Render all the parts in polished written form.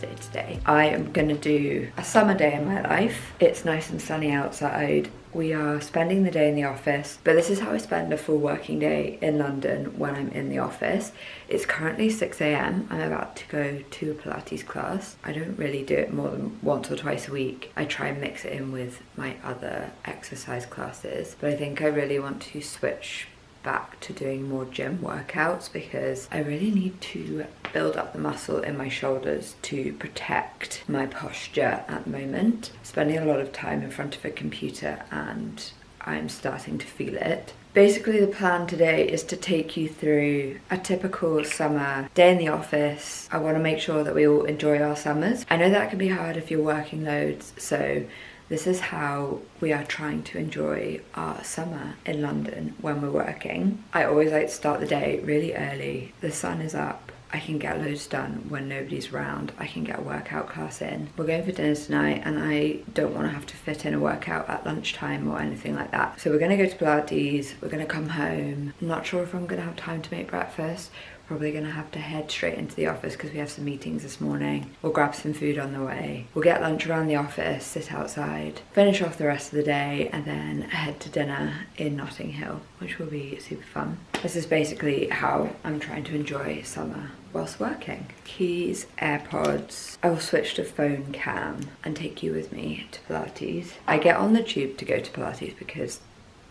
birthday today. I am gonna do a summer day in my life. It's nice and sunny outside. We are spending the day in the office, but this is how I spend a full working day in London when I'm in the office. It's currently 6 AM. I'm about to go to a Pilates class. I don't really do it more than once or twice a week. I try and mix it in with my other exercise classes, but I think I really want to switch back to doing more gym workouts because I really need to build up the muscle in my shoulders to protect my posture at the moment. Spending a lot of time in front of a computer and I'm starting to feel it. Basically the plan today is to take you through a typical summer day in the office. I want to make sure that we all enjoy our summers. I know that can be hard if you're working loads, so this is how we are trying to enjoy our summer in London when we're working. I always like to start the day really early. The sun is up. I can get loads done when nobody's around. I can get a workout class in. We're going for dinner tonight and I don't want to have to fit in a workout at lunchtime or anything like that. So we're going to go to Pilates. We're going to come home. I'm not sure if I'm going to have time to make breakfast. Probably gonna have to head straight into the office because we have some meetings this morning. We'll grab some food on the way. We'll get lunch around the office, sit outside, finish off the rest of the day and then head to dinner in Notting Hill, which will be super fun. This is basically how I'm trying to enjoy summer whilst working. Keys, AirPods. I will switch to phone cam and take you with me to Pilates. I get on the tube to go to Pilates because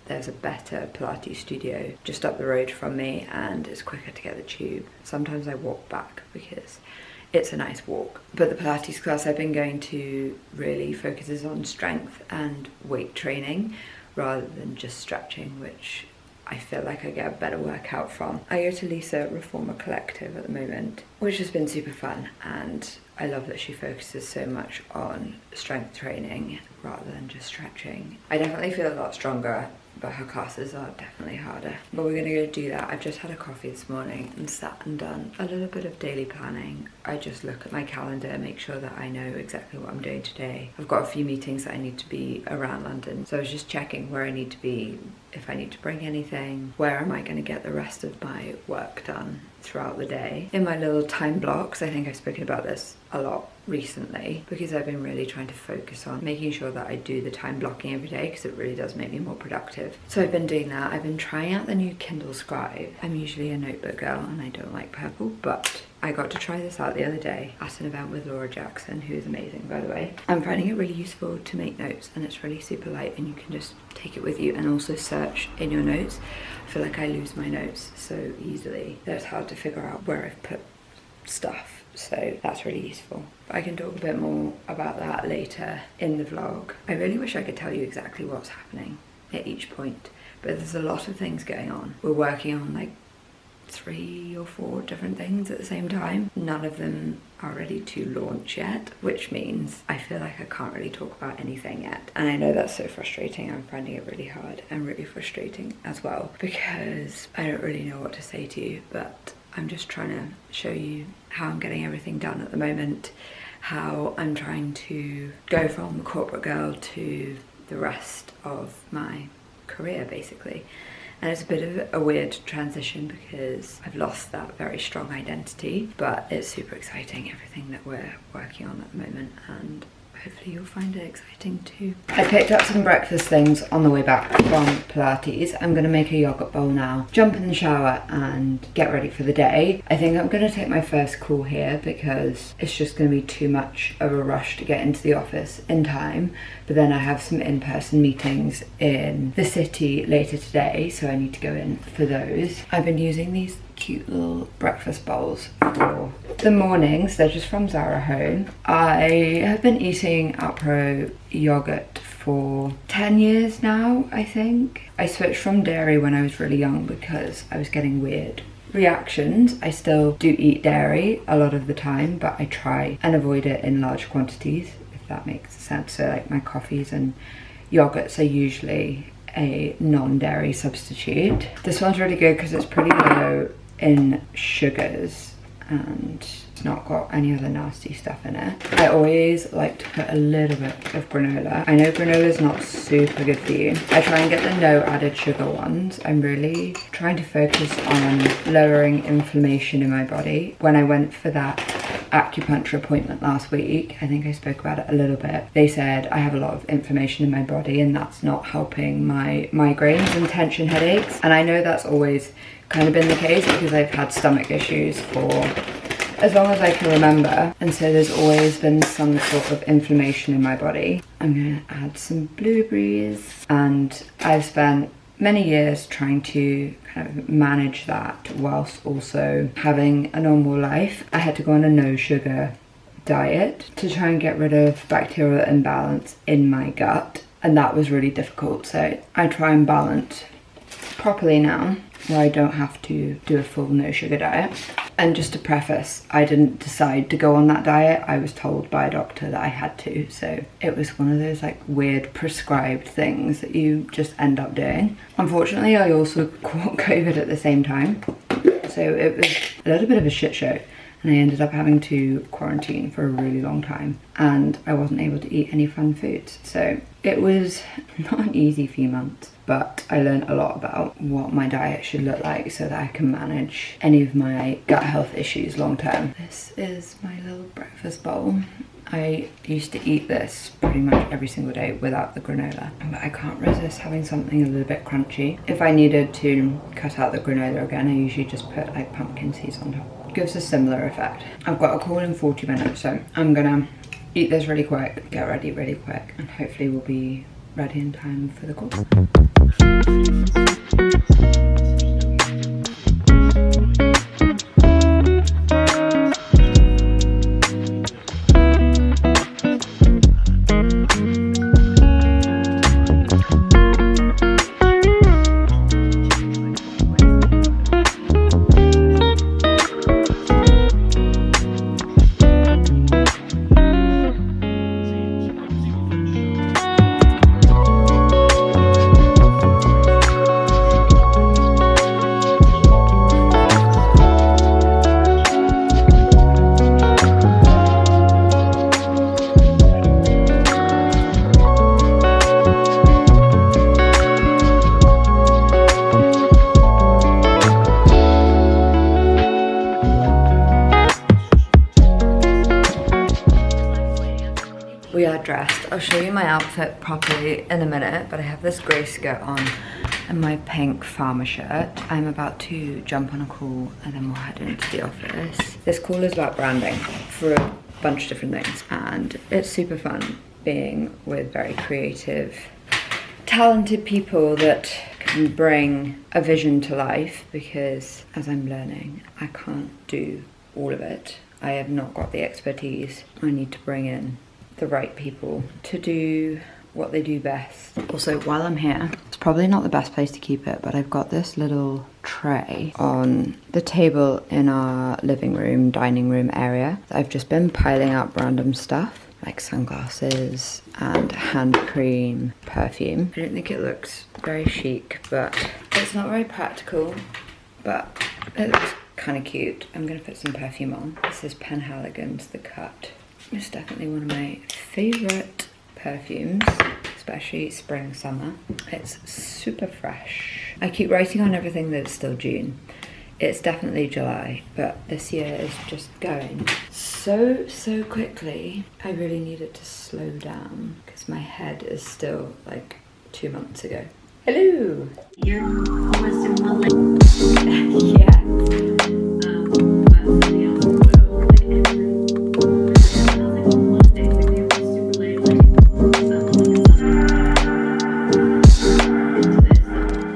there's a better Pilates studio just up the road from me and it's quicker to get the tube. Sometimes I walk back because it's a nice walk. But the Pilates class I've been going to really focuses on strength and weight training rather than just stretching, which I feel like I get a better workout from. I go to Lisa Reformer Collective at the moment, which has been super fun, and I love that she focuses so much on strength training rather than just stretching. I definitely feel a lot stronger, but her classes are definitely harder. But we're gonna go do that. I've just had a coffee this morning and sat and done a little bit of daily planning. I just look at my calendar, make sure that I know exactly what I'm doing today. I've got a few meetings that I need to be around London, so I was just checking where I need to be, if I need to bring anything, where am I gonna get the rest of my work done throughout the day. In my little time blocks, I think I've spoken about this a lot recently because I've been really trying to focus on making sure that I do the time blocking every day because it really does make me more productive. So I've been doing that. I've been trying out the new Kindle Scribe. I'm usually a notebook girl and I don't like purple, but I got to try this out the other day at an event with Laura Jackson, who is amazing, by the way. I'm finding it really useful to make notes and it's really super light and you can just take it with you and also search in your notes. I feel like I lose my notes so easily that it's hard to figure out where I've put stuff. So that's really useful. I can talk a bit more about that later in the vlog. I really wish I could tell you exactly what's happening at each point, but there's a lot of things going on. We're working on like 3 or 4 different things at the same time. None of them are ready to launch yet, which means I feel like I can't really talk about anything yet. And I know that's so frustrating. I'm finding it really hard and really frustrating as well because I don't really know what to say to you, but I'm just trying to show you how I'm getting everything done at the moment, how I'm trying to go from the corporate girl to the rest of my career basically. And it's a bit of a weird transition because I've lost that very strong identity, but it's super exciting, everything that we're working on at the moment, and hopefully you'll find it exciting too. I picked up some breakfast things on the way back from Pilates. I'm gonna make a yogurt bowl now, jump in the shower and get ready for the day. I think I'm gonna take my first call here because it's just gonna be too much of a rush to get into the office in time. But then I have some in-person meetings in the city later today, so I need to go in for those. I've been using these cute little breakfast bowls for the mornings. They're just from Zara Home. I have been eating Alpro yogurt for 10 years now, I think. I switched from dairy when I was really young because I was getting weird reactions. I still do eat dairy a lot of the time, but I try and avoid it in large quantities, if that makes sense. So like my coffees and yogurts are usually a non-dairy substitute. This one's really good because it's pretty low in sugars and it's not got any other nasty stuff in it. I always like to put a little bit of granola. I know granola is not super good for you. I try and get the no added sugar ones. I'm really trying to focus on lowering inflammation in my body. When I went for that acupuncture appointment last week. I think I spoke about it a little bit. They said I have a lot of inflammation in my body and that's not helping my migraines and tension headaches. And I know that's always kind of been the case because I've had stomach issues for as long as I can remember, and so there's always been some sort of inflammation in my body. I'm gonna add some blueberries, and I've spent many years trying to kind of manage that whilst also having a normal life. I had to go on a no sugar diet to try and get rid of bacterial imbalance in my gut, and that was really difficult. So I try and balance properly now, where I don't have to do a full no sugar diet. And just to preface, I didn't decide to go on that diet. I was told by a doctor that I had to. So it was one of those like weird prescribed things that you just end up doing. Unfortunately, I also caught COVID at the same time. So it was a little bit of a shit show. And I ended up having to quarantine for a really long time. And I wasn't able to eat any fun foods. So it was not an easy few months. But I learned a lot about what my diet should look like so that I can manage any of my gut health issues long term. This is my little breakfast bowl. I used to eat this pretty much every single day without the granola, but I can't resist having something a little bit crunchy. If I needed to cut out the granola again, I usually just put like pumpkin seeds on top. Gives a similar effect. I've got a call in 40 minutes, so I'm gonna eat this really quick, get ready really quick, and hopefully we'll be ready in time for the call. We are dressed. I'll show you my outfit properly in a minute, but I have this grey skirt on and my pink farmer shirt. I'm about to jump on a call and then we'll head into the office. This call is about branding for a bunch of different things, and it's super fun being with very creative, talented people that can bring a vision to life, because as I'm learning, I can't do all of it. I have not got the expertise. I need to bring in the right people to do what they do best. Also, while I'm here, it's probably not the best place to keep it, but I've got this little tray on the table in our living room, dining room area. I've just been piling up random stuff like sunglasses and hand cream, perfume. I don't think it looks very chic, but it's not very practical, but it looks kind of cute. I'm gonna put some perfume on. This is Penhaligon's The Cut. It's definitely one of my favourite perfumes, especially spring, summer. It's super fresh. I keep writing on everything that it's still June. It's definitely July, but this year is just going so quickly. I really needed to slow down because my head is still like 2 months ago. Hello! You're almost in one leg. Yeah.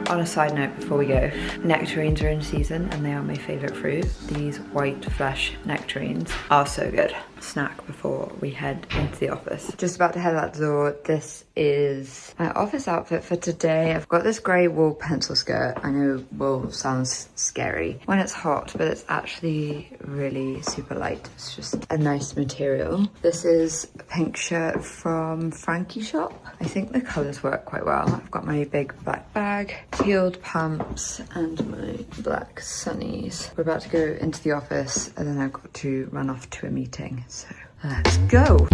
On a side note before we go, nectarines are in season and they are my favourite fruit. These white flesh nectarines are so good. Snack before we head into the office. Just about to head out the door. This is my office outfit for today. I've got this grey wool pencil skirt. I know wool sounds scary when it's hot, but it's actually really super light. It's just a nice material. This is a pink shirt from Frankie Shop. I think the colours work quite well. I've got my big black bag, heeled pumps, and my black sunnies. We're about to go into the office and then I've got to run off to a meeting. So let's go.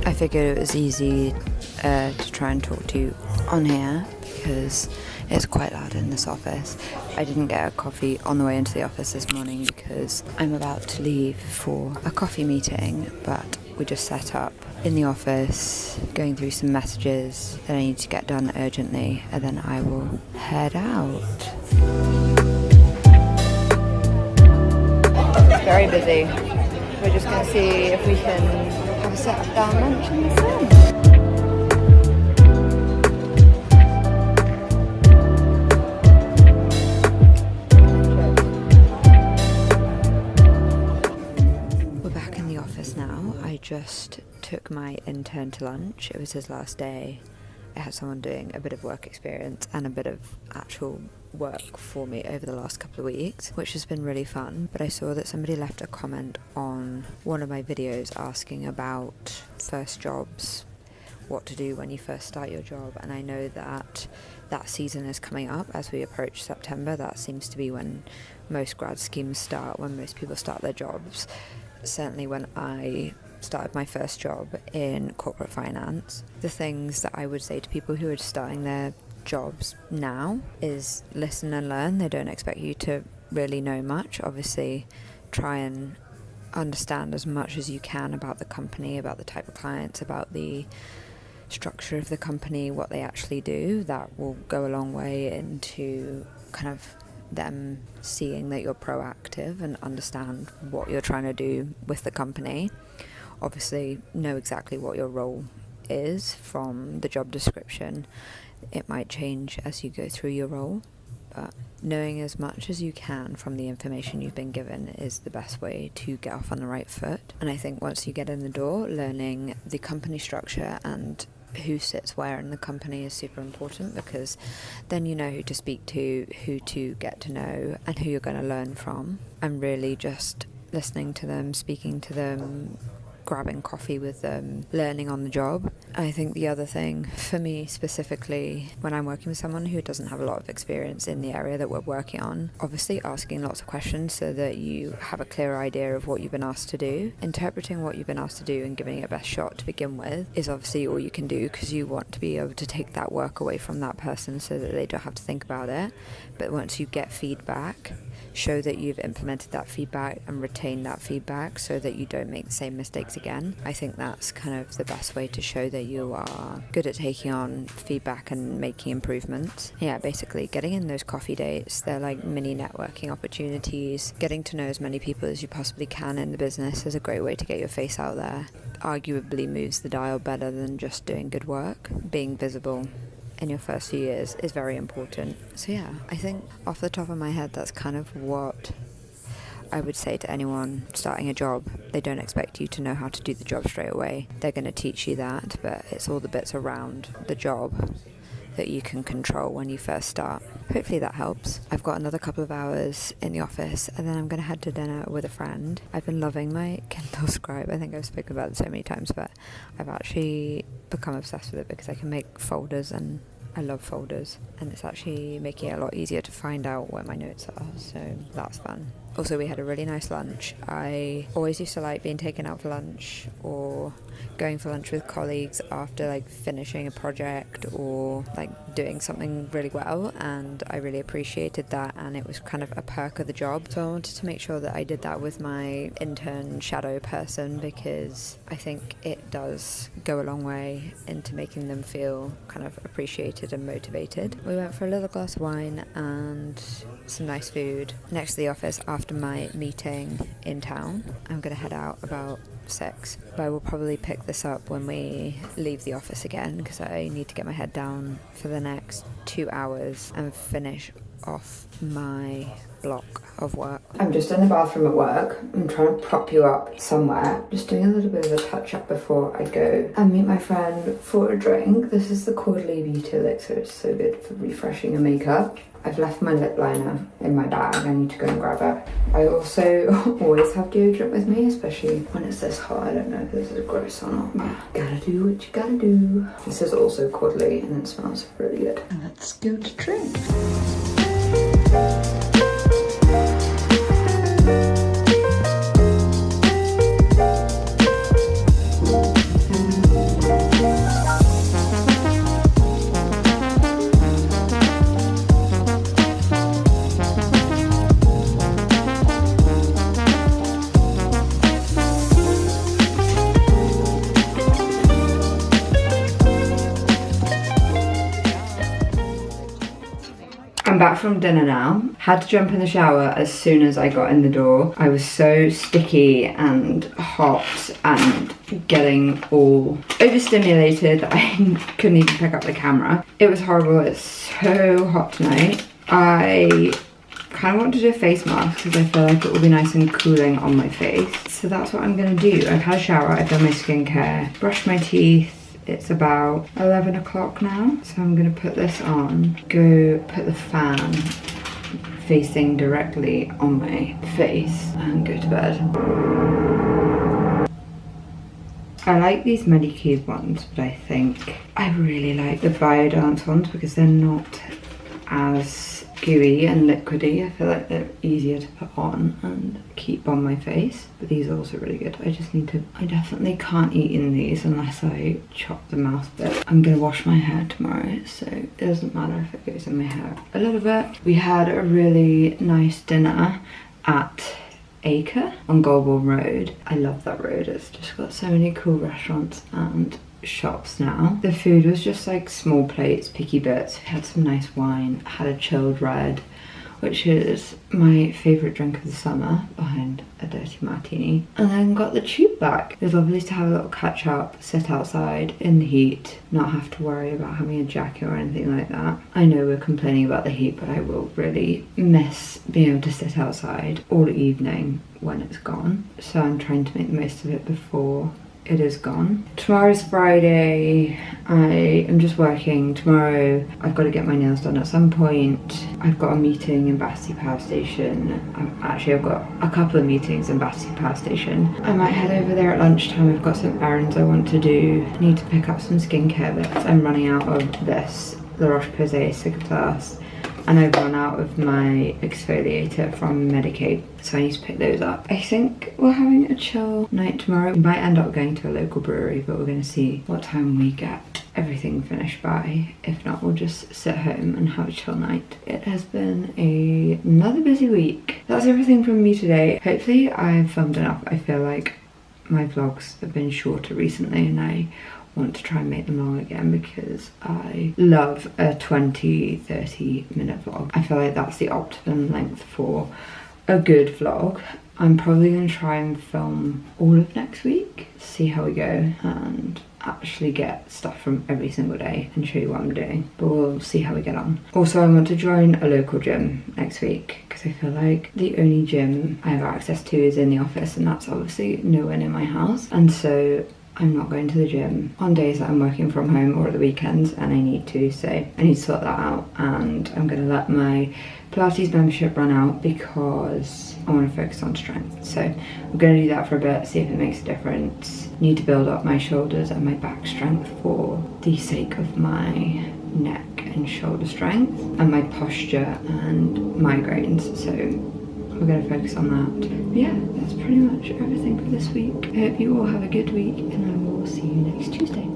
I figured it was easy to try and talk to you on here because it's quite loud in this office. I didn't get a coffee on the way into the office this morning because I'm about to leave for a coffee meeting, but we just set up in the office, going through some messages that I need to get done urgently, and then I will head out. It's very busy. We're just going to see if we can have a sit down lunch in the sun. I just took my intern to lunch. It was his last day. I had someone doing a bit of work experience and a bit of actual work for me over the last couple of weeks, which has been really fun. But I saw that somebody left a comment on one of my videos asking about first jobs, what to do when you first start your job, and I know that that season is coming up as we approach September. That seems to be when most grad schemes start, when most people start their jobs. Certainly when I started my first job in corporate finance, the things that I would say to people who are starting their jobs now is listen and learn. They don't expect you to really know much. Obviously, try and understand as much as you can about the company, about the type of clients, about the structure of the company, what they actually do. That will go a long way into kind of them seeing that you're proactive and understand what you're trying to do with the company. Obviously, know exactly what your role is from the job description. It might change as you go through your role, but knowing as much as you can from the information you've been given is the best way to get off on the right foot. And I think once you get in the door, learning the company structure and who sits where in the company is super important, because then you know who to speak to, who to get to know, and who you're going to learn from. And really just listening to them, speaking to them, grabbing coffee with them, learning on the job. I think the other thing for me specifically, when I'm working with someone who doesn't have a lot of experience in the area that we're working on, obviously asking lots of questions so that you have a clear idea of what you've been asked to do. Interpreting what you've been asked to do and giving it a best shot to begin with is obviously all you can do, because you want to be able to take that work away from that person so that they don't have to think about it. But once you get feedback, show that you've implemented that feedback and retain that feedback so that you don't make the same mistakes again. I think that's kind of the best way to show that you are good at taking on feedback and making improvements. Yeah, basically getting in those coffee dates, they're like mini networking opportunities. Getting to know as many people as you possibly can in the business is a great way to get your face out there. Arguably moves the dial better than just doing good work. Being visible in your first few years is very important. So yeah, I think off the top of my head, that's kind of what I would say to anyone starting a job. They don't expect you to know how to do the job straight away. They're going to teach you that, but it's all the bits around the job that you can control when you first start. Hopefully that helps. I've got another couple of hours in the office and then I'm going to head to dinner with a friend. I've been loving my Kindle Scribe. I think I've spoken about it so many times, but I've actually become obsessed with it because I can make folders, and I love folders, and it's actually making it a lot easier to find out where my notes are, so that's fun. Also, we had a really nice lunch. I always used to like being taken out for lunch or going for lunch with colleagues after like finishing a project or like doing something really well, and I really appreciated that, and it was kind of a perk of the job. So I wanted to make sure that I did that with my intern shadow person, because I think it does go a long way into making them feel kind of appreciated and motivated. We went for a little glass of wine and some nice food next to the office after my meeting in town. I'm going to head out about 6, but I will probably pick this up when we leave the office again, because I need to get my head down for the next 2 hours and finish off my block of work. I'm just in the bathroom at work. I'm trying to prop you up somewhere. Just doing a little bit of a touch up before I go and meet my friend for a drink. This is the Quarterly Beauty Elixir. It's so good for refreshing your makeup. I've left my lip liner in my bag. I need to go and grab it. I also always have deodorant with me, especially when it's this hot. I don't know if this is gross or not, but gotta do what you gotta do. This is also Quarterly and it smells really good. And let's go to drink. back from dinner now. Had to jump in the shower as soon as I got in the door. I was so sticky and hot and getting all overstimulated that I couldn't even pick up the camera. It was horrible. It's so hot tonight. I kind of want to do a face mask because I feel like it will be nice and cooling on my face. So that's what I'm gonna do. I've had a shower, I've done my skincare, brushed my teeth. It's about 11 o'clock now. So I'm gonna put this on, go put the fan facing directly on my face and go to bed. I like these Medicube ones, but I think I really like the Biodance ones because they're not as gooey and liquidy. I feel like they're easier to put on and keep on my face, but these are also really good. I definitely can't eat in these unless I chop the mouth bit. I'm gonna wash my hair tomorrow, so it doesn't matter if it goes in my hair a little bit. We had a really nice dinner at Acre on Golborne Road. I love that road. It's just got so many cool restaurants and shops now. The food was just like small plates, picky bits. We had some nice wine, had a chilled red, which is my favourite drink of the summer behind a dirty martini, and then got the tube back. It was lovely to have a little catch up, sit outside in the heat, not have to worry about having a jacket or anything like that. I know we're complaining about the heat, but I will really miss being able to sit outside all evening when it's gone. So I'm trying to make the most of it before it is gone. Tomorrow's Friday. I am just working. Tomorrow I've got to get my nails done at some point. I've got a meeting in Battersea Power Station. I've got a couple of meetings in Battersea Power Station. I might head over there at lunchtime. I've got some errands I want to do. I need to pick up some skincare bits. I'm running out of this La Roche-Posay Cicaplast, and I've run out of my exfoliator from Medicaid, so I need to pick those up. I think we're having a chill night tomorrow. We might end up going to a local brewery, but we're going to see what time we get everything finished by. If not, we'll just sit home and have a chill night. It has been another busy week. That's everything from me today. Hopefully I've filmed enough. I feel like my vlogs have been shorter recently, and I want to try and make them long again because I love a 20-30 minute vlog. I feel like that's the optimum length for a good vlog. I'm probably going to try and film all of next week, see how we go, and actually get stuff from every single day and show you what I'm doing, but we'll see how we get on. Also, I want to join a local gym next week because I feel like the only gym I have access to is in the office, and that's obviously nowhere near my house, and so I'm not going to the gym on days that I'm working from home or at the weekends, and I need to, so I need to sort that out. And I'm going to let my Pilates membership run out because I want to focus on strength. So I'm going to do that for a bit, see if it makes a difference. Need to build up my shoulders and my back strength for the sake of my neck and shoulder strength and my posture and migraines. So we're going to focus on that. But yeah, that's pretty much everything for this week. I hope you all have a good week, and I will see you next Tuesday.